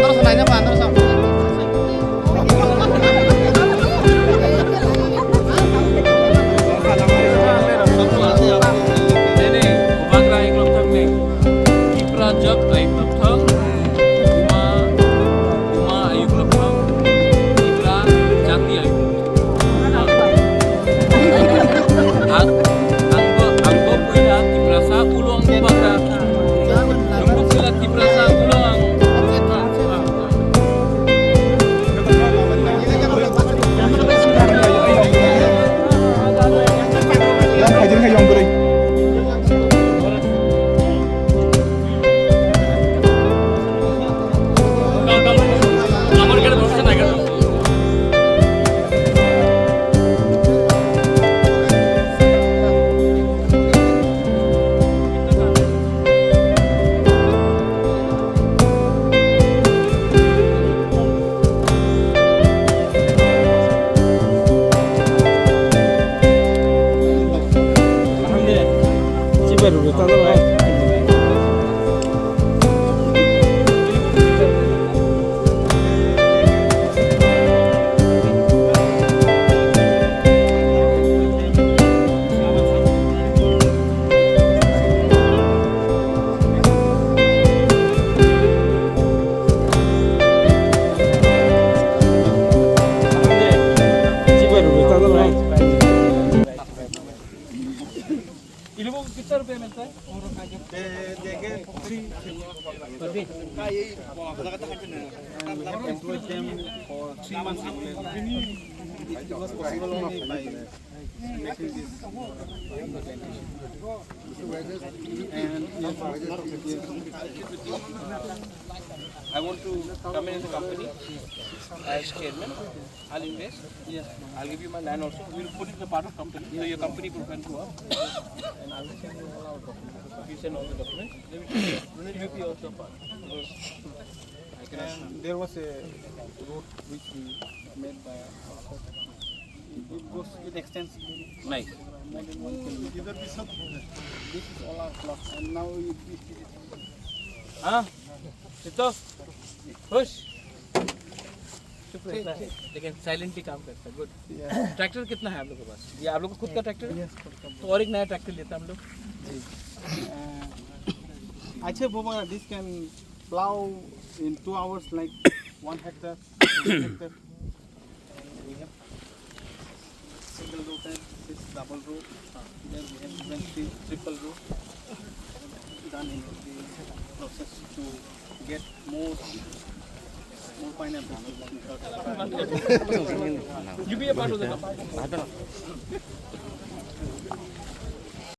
terus nanya Pak, terus Ini BUBAGRA iklop thang nih. Kiprajak iklop thang. Uma iklop thang. Kipra jati iklop. Angko punya kipra sa ulang BUBAGRA. Angko punya kipra sa ulang. Ini mau कितना रुपया मिलता है? देंगे 3 per day? employed them for 3 months. It was possible only by making this and I want to come in the company as chairman. I'll invest. yes. I'll give you my land also. We'll put it in the part of company. So your company will can go up. And I will send you all our documents. If you send all the documents, they will be also part. And there was a road which we made by ourselves. It extends Nice. more than 1 kilometer. This is all our plot and now it is हाँ सितो खुश चुप रहता है लेकिन silently काम करता है good tractor कितना है आप लोगों के पास ये आप लोग का खुद का ट्रैक्टर है तो और एक नया ट्रैक्टर लेता हम लोग actually BUBAGRA this can plow in 2 hours like 1 hectare 2 hectare. We have single row and this double row, then we have even triple row done in the process to get more pineapple. You be a part of the company.